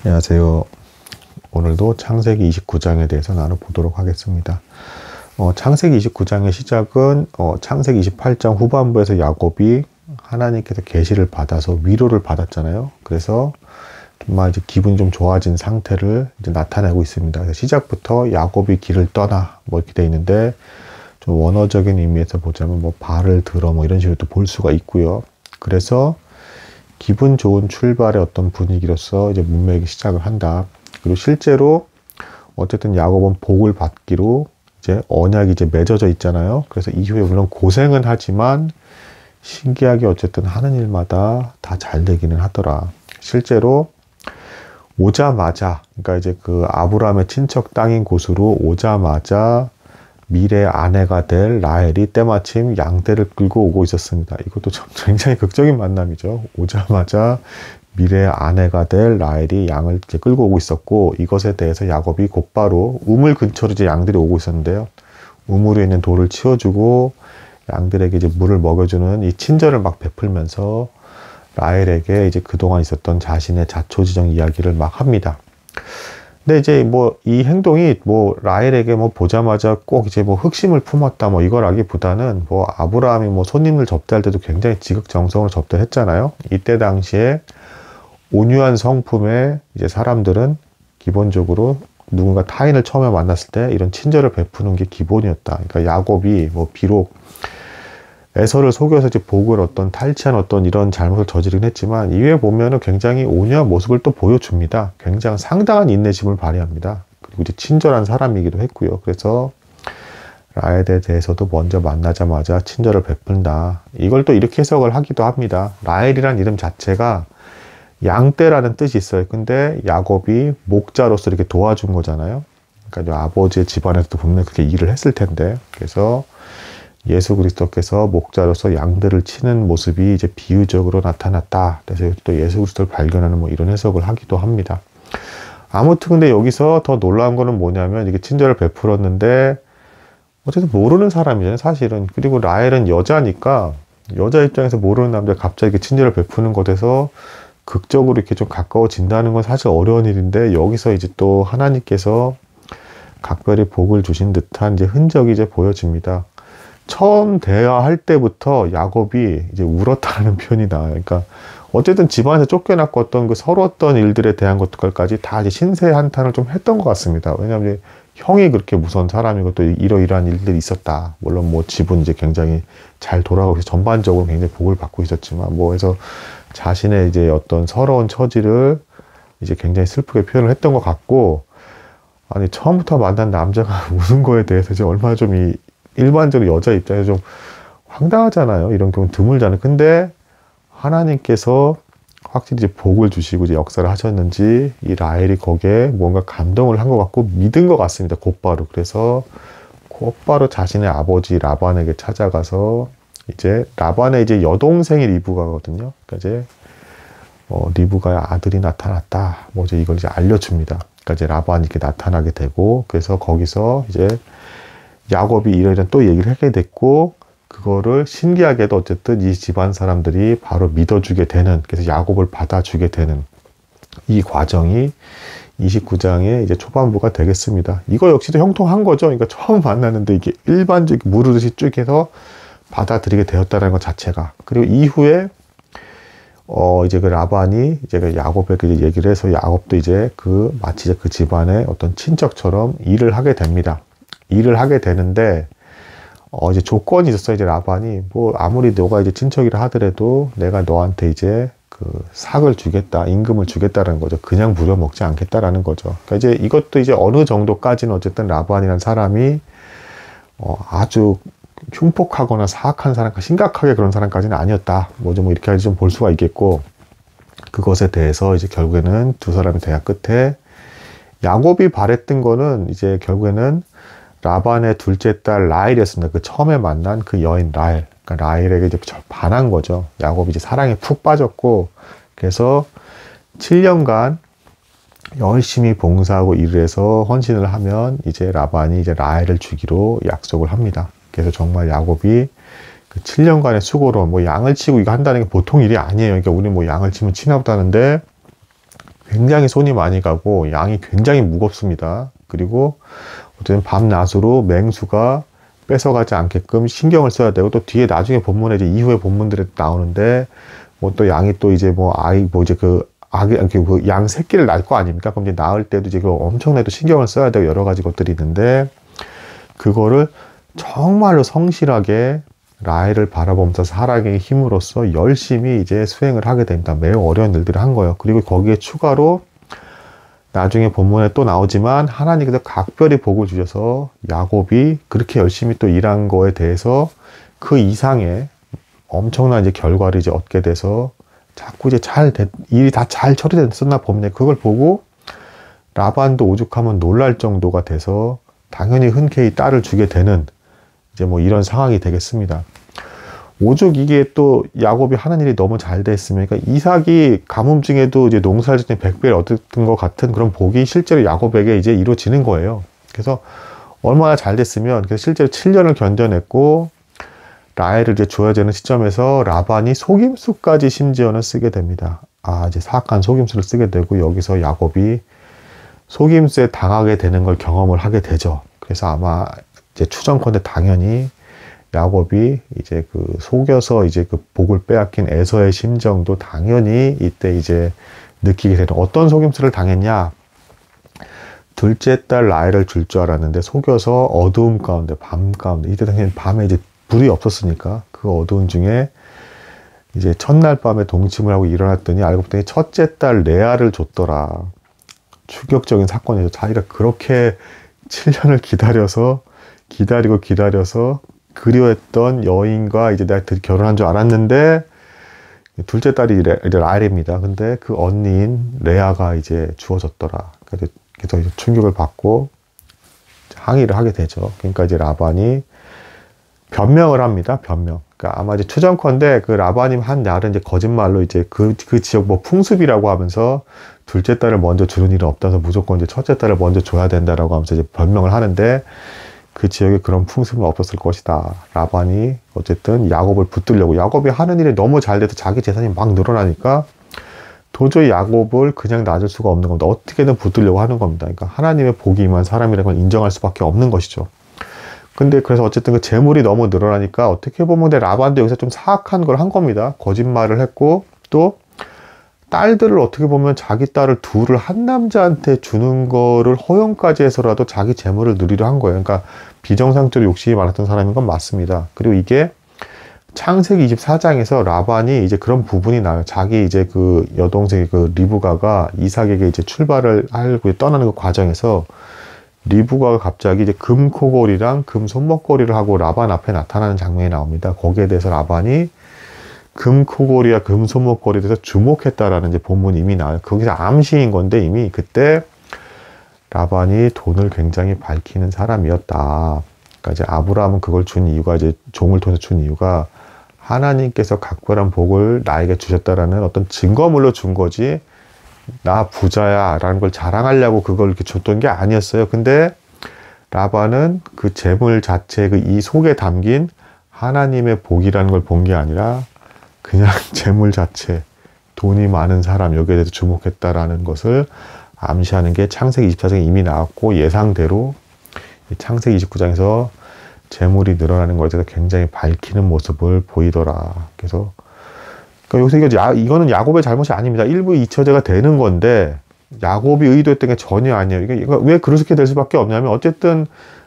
안녕하세요. 오늘도 창세기 29장에 대해서 나눠보도록 하겠습니다. 창세기 29장의 시작은 창세기 28장 후반부에서 야곱이 하나님께서 계시를 받아서 위로를 받았잖아요. 그래서 정말 이제 기분이 좀 좋아진 상태를 이제 나타내고 있습니다. 그래서 시작부터 야곱이 길을 떠나 뭐 이렇게 돼 있는데, 좀 원어적인 의미에서 보자면 뭐 발을 들어 뭐 이런 식으로 또 볼 수가 있고요. 그래서 기분 좋은 출발의 어떤 분위기로서 이제 문맥이 시작을 한다. 그리고 실제로 어쨌든 야곱은 복을 받기로 이제 언약이 이제 맺어져 있잖아요. 그래서 이후에 물론 고생은 하지만 신기하게 어쨌든 하는 일마다 다 잘 되기는 하더라. 실제로 오자마자, 그러니까 이제 그 아브라함의 친척 땅인 곳으로 오자마자 미래 아내가 될 라헬이 때마침 양떼를 끌고 오고 있었습니다. 이것도 참 굉장히 극적인 만남이죠. 오자마자 미래 아내가 될 라헬이 양을 이렇게 끌고 오고 있었고, 이것에 대해서 야곱이 곧바로 우물 근처로 이제 양들이 오고 있었는데요. 우물에 있는 돌을 치워주고 양들에게 이제 물을 먹여주는 이 친절을 막 베풀면서 라헬에게 이제 그동안 있었던 자신의 자초지정 이야기를 막 합니다. 근데 이제 뭐 이 행동이 뭐 라헬에게 뭐 보자마자 꼭 이제 뭐 흑심을 품었다 뭐 이거라기보다는, 뭐 아브라함이 뭐 손님을 접대할 때도 굉장히 지극정성으로 접대를 했잖아요. 이때 당시에 온유한 성품의 이제 사람들은 기본적으로 누군가 타인을 처음에 만났을 때 이런 친절을 베푸는 게 기본이었다. 그러니까 야곱이 뭐 비록 에서를 속여서 이제 복을 어떤 탈취한 어떤 이런 잘못을 저지르긴 했지만, 이후에 보면은 굉장히 온유한 모습을 또 보여줍니다. 굉장히 상당한 인내심을 발휘합니다. 그리고 이제 친절한 사람이기도 했고요. 그래서 라헬에 대해서도 먼저 만나자마자 친절을 베푼다. 이걸 또 이렇게 해석을 하기도 합니다. 라헬이란 이름 자체가 양떼라는 뜻이 있어요. 근데 야곱이 목자로서 이렇게 도와준 거잖아요. 그러니까 아버지의 집안에서도 분명히 그렇게 일을 했을 텐데, 그래서 예수 그리스도께서 목자로서 양들을 치는 모습이 이제 비유적으로 나타났다. 그래서 또 예수 그리스도를 발견하는 뭐 이런 해석을 하기도 합니다. 아무튼 근데 여기서 더 놀라운 거는 뭐냐면, 이게 친절을 베풀었는데 어쨌든 모르는 사람이잖아요, 사실은. 그리고 라헬은 여자니까 여자 입장에서 모르는 남자가 갑자기 친절을 베푸는 것에서 극적으로 이렇게 좀 가까워진다는 건 사실 어려운 일인데, 여기서 이제 또 하나님께서 각별히 복을 주신 듯한 이제 흔적이 이제 보여집니다. 처음 대화할 때부터 야곱이 이제 울었다는 표현이 나와요. 그러니까 어쨌든 집안에서 쫓겨났고 어떤 그 서러웠던 일들에 대한 것들까지 다 이제 신세 한탄을 좀 했던 것 같습니다. 왜냐하면 형이 그렇게 무서운 사람이고 또 이러이러한 일들이 있었다. 물론 뭐 집은 이제 굉장히 잘 돌아가고 전반적으로 굉장히 복을 받고 있었지만, 뭐 해서 자신의 이제 어떤 서러운 처지를 이제 굉장히 슬프게 표현을 했던 것 같고, 아니 처음부터 만난 남자가 우는 거에 대해서 이제 얼마나 좀 일반적으로 여자 입장에서 좀 황당하잖아요. 이런 경우는 드물잖아요. 근데 하나님께서 확실히 이제 복을 주시고 이제 역사를 하셨는지 이 라헬이 거기에 뭔가 감동을 한 것 같고 믿은 것 같습니다. 곧바로. 그래서 곧바로 자신의 아버지 라반에게 찾아가서, 이제 라반의 이제 여동생이 리브가거든요. 그러니까 이제 리브가의 아들이 나타났다. 뭐 이제 이걸 이제 알려줍니다. 그러니까 이제 라반이 이렇게 나타나게 되고, 그래서 거기서 이제 야곱이 이러이러한 또 얘기를 하게 됐고, 그거를 신기하게도 어쨌든 이 집안 사람들이 바로 믿어주게 되는, 그래서 야곱을 받아주게 되는 이 과정이 29장의 이제 초반부가 되겠습니다. 이거 역시도 형통한 거죠. 그러니까 처음 만났는데 이게 일반적인 무르듯이 쭉 해서 받아들이게 되었다는 것 자체가. 그리고 이후에 이제 그 라반이 이제 그 야곱에게 이제 얘기를 해서 야곱도 이제 마치 그 집안의 어떤 친척처럼 일을 하게 됩니다. 일을 하게 되는데, 이제 조건이 있었어요. 이제 라반이, 뭐, 아무리 너가 이제 친척이라 하더라도 내가 너한테 이제 삭을 주겠다, 임금을 주겠다라는 거죠. 그냥 부려먹지 않겠다라는 거죠. 그러니까 이제 이것도 이제 어느 정도까지는 어쨌든 라반이라는 사람이, 아주 흉폭하거나 사악한 사람, 심각하게 그런 사람까지는 아니었다. 뭐 이렇게 좀 볼 수가 있겠고, 그것에 대해서 이제 결국에는 두 사람의 대화 끝에 야곱이 바랬던 거는 이제 결국에는 라반의 둘째 딸 라헬이었습니다. 그 처음에 만난 그 여인 라헬. 그러니까 라헬에게 이제 반한 거죠. 야곱이 이제 사랑에 푹 빠졌고, 그래서 7년간 열심히 봉사하고 일을 해서 헌신을 하면 이제 라반이 이제 라헬을 주기로 약속을 합니다. 그래서 정말 야곱이 그 7년간의 수고로 뭐 양을 치고 이거 한다는 게 보통 일이 아니에요. 그러니까 우리 뭐 양을 치면 치나 보다는데 굉장히 손이 많이 가고 양이 굉장히 무겁습니다. 그리고 어쨌든 밤낮으로 맹수가 뺏어가지 않게끔 신경을 써야 되고, 또 뒤에 나중에 본문에 이제 이후의 본문들에 나오는데 뭐 또 양이 또 이제 뭐 이제 그 양 새끼를 낳을 거 아닙니까? 그럼 이제 낳을 때도 이제 그 엄청나게 또 신경을 써야 되고 여러 가지 것들이 있는데, 그거를 정말로 성실하게 라헬을 바라보면서 사랑의 힘으로써 열심히 이제 수행을 하게 됩니다. 매우 어려운 일들을 한 거예요. 그리고 거기에 추가로 나중에 본문에 또 나오지만 하나님께서 각별히 복을 주셔서 야곱이 그렇게 열심히 또 일한 거에 대해서 그 이상의 엄청난 이제 결과를 이제 얻게 돼서 자꾸 이제 일이 다 잘 처리됐었나 봅니다. 그걸 보고 라반도 오죽하면 놀랄 정도가 돼서 당연히 흔쾌히 딸을 주게 되는 이제 뭐 이런 상황이 되겠습니다. 오죽 이게 또 야곱이 하는 일이 너무 잘 됐으니까 이삭이 가뭄 중에도 이제 농사를 짓는 100배를 얻은 것 같은 그런 복이 실제로 야곱에게 이제 이루어지는 거예요. 그래서 얼마나 잘 됐으면, 그래서 실제로 7년을 견뎌냈고 라헬을 이제 줘야 되는 시점에서 라반이 속임수까지 심지어는 쓰게 됩니다. 이제 사악한 속임수를 쓰게 되고 여기서 야곱이 속임수에 당하게 되는 걸 경험을 하게 되죠. 그래서 아마 이제 추정컨대 당연히 야곱이 이제 그 속여서 이제 그 복을 빼앗긴 에서의 심정도 당연히 이때 이제 느끼게 되는, 어떤 속임수를 당했냐. 둘째 딸 라헬을 줄 줄 알았는데 속여서 어두움 가운데, 밤 가운데, 이때 당연히 밤에 이제 불이 없었으니까 그 어두운 중에 이제 첫날 밤에 동침을 하고 일어났더니 알고 봤더니 첫째 딸 레아를 줬더라. 충격적인 사건이죠. 자기가 그렇게 7년을 기다려서 그리워했던 여인과 이제 내가 결혼한 줄 알았는데, 둘째 딸이 라헬입니다. 근데 그 언니인 레아가 이제 주어졌더라. 그래서 충격을 받고 항의를 하게 되죠. 그러니까 이제 라반이 변명을 합니다. 변명. 그러니까 아마 이제 추정컨대 그 라반이 한 말은 이제 거짓말로 이제 그 지역 뭐 풍습이라고 하면서 둘째 딸을 먼저 주는 일은 없다서 무조건 이제 첫째 딸을 먼저 줘야 된다라고 하면서 이제 변명을 하는데, 그 지역에 그런 풍습은 없었을 것이다. 라반이 어쨌든 야곱을 붙들려고, 야곱이 하는 일이 너무 잘 돼서 자기 재산이 막 늘어나니까 도저히 야곱을 그냥 놔줄 수가 없는 겁니다. 어떻게든 붙들려고 하는 겁니다. 그러니까 하나님의 복이 임한 사람이라는 걸 인정할 수밖에 없는 것이죠. 근데 그래서 어쨌든 그 재물이 너무 늘어나니까 어떻게 보면 라반도 여기서 좀 사악한 걸 한 겁니다. 거짓말을 했고, 또 딸들을 어떻게 보면 자기 딸을 둘을 한 남자한테 주는 거를 허용까지 해서라도 자기 재물을 누리려 한 거예요. 그러니까 비정상적으로 욕심이 많았던 사람인 건 맞습니다. 그리고 이게 창세기 24장에서 라반이 이제 그런 부분이 나와요. 자기 이제 그 여동생 그 리브가가 이삭에게 이제 출발을 하려고 떠나는 그 과정에서 리브가가 갑자기 이제 금 코골이랑 금 손목걸이를 하고 라반 앞에 나타나는 장면이 나옵니다. 거기에 대해서 라반이 금 코골이와 금 손목걸이에 대해서 주목했다라는 이제 본문이 이미 나와요. 거기서 암시인 건데 이미 그때 라반이 돈을 굉장히 밝히는 사람이었다. 그러니까 이제 아브라함은 그걸 준 이유가, 이제 종을 통해서 준 이유가 하나님께서 각별한 복을 나에게 주셨다라는 어떤 증거물로 준 거지, 나 부자야 라는 걸 자랑하려고 그걸 이렇게 줬던 게 아니었어요. 근데 라반은 그 재물 자체, 그 이 속에 담긴 하나님의 복이라는 걸 본 게 아니라 그냥 재물 자체, 돈이 많은 사람, 여기에 대해서 주목했다라는 것을 암시하는 게 창세기 24장에 이미 나왔고, 예상대로 창세기 29장에서 재물이 늘어나는 것에 대해서 굉장히 밝히는 모습을 보이더라. 그래서 그러니까 여기서 이거는 야곱의 잘못이 아닙니다. 일부 이처제가 되는 건데 야곱이 의도했던 게 전혀 아니에요. 이게 왜 그렇게 될 수밖에 없냐면, 어쨌든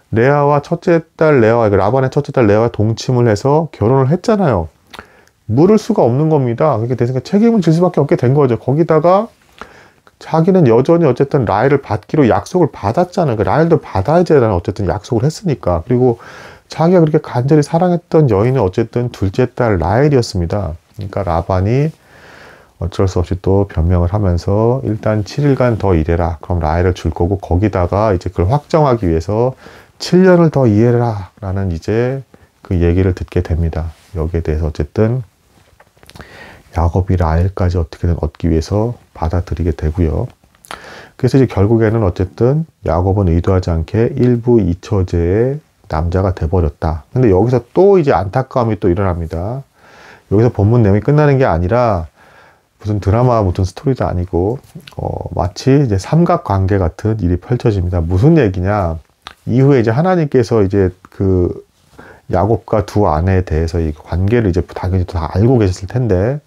레아와 첫째 딸 레아와, 라반의 첫째 딸 레아와 동침을 해서 결혼을 했잖아요. 물을 수가 없는 겁니다. 그렇게 됐으니까 책임을 질 수밖에 없게 된 거죠. 거기다가 자기는 여전히 어쨌든 라헬을 받기로 약속을 받았잖아요. 그 라헬도 받아야지라는 어쨌든 약속을 했으니까. 그리고 자기가 그렇게 간절히 사랑했던 여인은 어쨌든 둘째 딸 라헬이었습니다. 그러니까 라반이 어쩔 수 없이 또 변명을 하면서 일단 7일간 더 일해라. 그럼 라헬을 줄 거고, 거기다가 이제 그걸 확정하기 위해서 7년을 더 일해라 라는 이제 그 얘기를 듣게 됩니다. 여기에 대해서 어쨌든 야곱이 라헬까지 어떻게든 얻기 위해서 받아들이게 되고요. 그래서 이제 결국에는 어쨌든 야곱은 의도하지 않게 일부 이처제의 남자가 돼버렸다. 근데 여기서 또 이제 안타까움이 또 일어납니다. 여기서 본문 내용이 끝나는 게 아니라 무슨 드라마 무슨 스토리도 아니고 마치 이제 삼각관계 같은 일이 펼쳐집니다. 무슨 얘기냐? 이후에 이제 하나님께서 이제 그 야곱과 두 아내에 대해서 이 관계를 이제 당연히 다 알고 계셨을 텐데,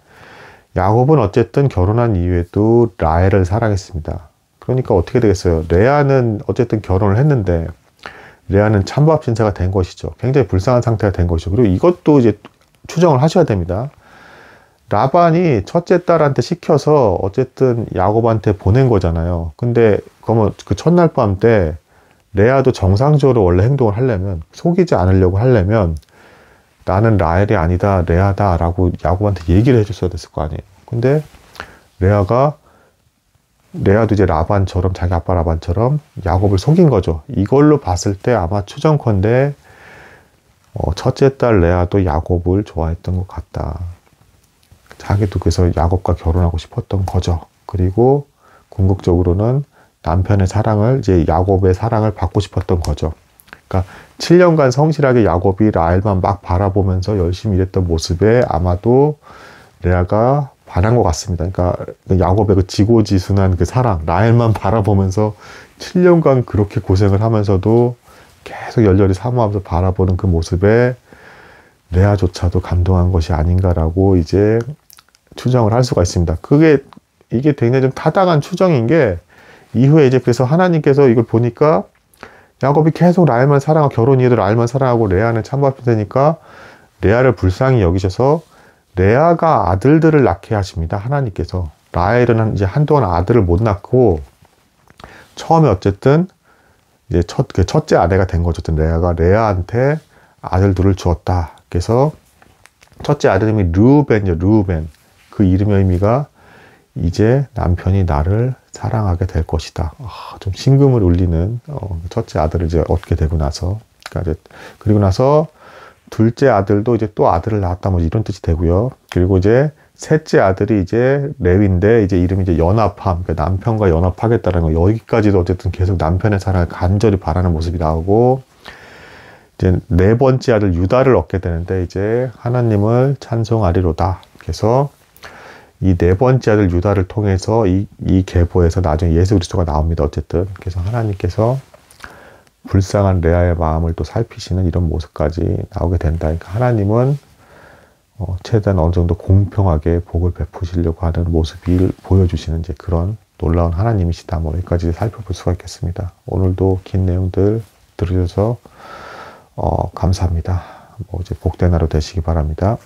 야곱은 어쨌든 결혼한 이후에도 라헬을 사랑했습니다. 그러니까 어떻게 되겠어요? 레아는 어쨌든 결혼을 했는데 레아는 찬밥 신세가 된 것이죠. 굉장히 불쌍한 상태가 된 것이죠. 그리고 이것도 이제 추정을 하셔야 됩니다. 라반이 첫째 딸한테 시켜서 어쨌든 야곱한테 보낸 거잖아요. 근데 그러면 그 첫날 밤 때 레아도 정상적으로 원래 행동을 하려면, 속이지 않으려고 하려면 나는 라헬이 아니다 레아다 라고 야곱한테 얘기를 해줬어야 됐을 거 아니에요. 근데 레아도 이제 라반처럼, 자기 아빠 라반처럼 야곱을 속인 거죠. 이걸로 봤을 때 아마 추정컨대 첫째 딸 레아도 야곱을 좋아했던 것 같다. 자기도 그래서 야곱과 결혼하고 싶었던 거죠. 그리고 궁극적으로는 남편의 사랑을, 이제 야곱의 사랑을 받고 싶었던 거죠. 그러니까 7년간 성실하게 야곱이 라헬만 막 바라보면서 열심히 일했던 모습에 아마도 레아가 반한 것 같습니다. 그러니까 야곱의 그 지고지순한 그 사랑, 라헬만 바라보면서 7년간 그렇게 고생을 하면서도 계속 열렬히 사모하면서 바라보는 그 모습에 레아조차도 감동한 것이 아닌가라고 이제 추정을 할 수가 있습니다. 이게 굉장히 좀 타당한 추정인 게, 이후에 이제 그래서 하나님께서 이걸 보니까 야곱이 계속 라헬만 사랑하고, 결혼 이후에도 라헬만 사랑하고 레아는 참바피 되니까 레아를 불쌍히 여기셔서 레아가 아들들을 낳게 하십니다. 하나님께서. 라헬은 이제 한동안 아들을 못 낳고 처음에 어쨌든 이제 첫째 아내가 된 거죠. 레아가 레아한테 아들들을 주었다. 그래서 첫째 아들 이름이 르우벤이죠. 르우벤. 그 이름의 의미가 이제 남편이 나를 사랑하게 될 것이다. 좀 심금을 울리는 첫째 아들을 이제 얻게 되고 나서, 그리고 나서 둘째 아들도 이제 또 아들을 낳았다, 뭐 이런 뜻이 되고요. 그리고 이제 셋째 아들이 이제 레위인데, 이제 이름이 이제 연합함, 그러니까 남편과 연합하겠다는 거. 여기까지도 어쨌든 계속 남편의 사랑을 간절히 바라는 모습이 나오고, 이제 네 번째 아들 유다를 얻게 되는데, 이제 하나님을 찬송하리로다. 그래서 이 네 번째 아들 유다를 통해서 이 계보에서 나중에 예수 그리스도가 나옵니다. 어쨌든 그래서 하나님께서 불쌍한 레아의 마음을 또 살피시는 이런 모습까지 나오게 된다. 그러니까 하나님은 최대한 어느 정도 공평하게 복을 베푸시려고 하는 모습을 보여주시는 이제 그런 놀라운 하나님이시다. 뭐 여기까지 살펴볼 수가 있겠습니다. 오늘도 긴 내용들 들으셔서 감사합니다. 뭐 이제 복된 하루 되시기 바랍니다.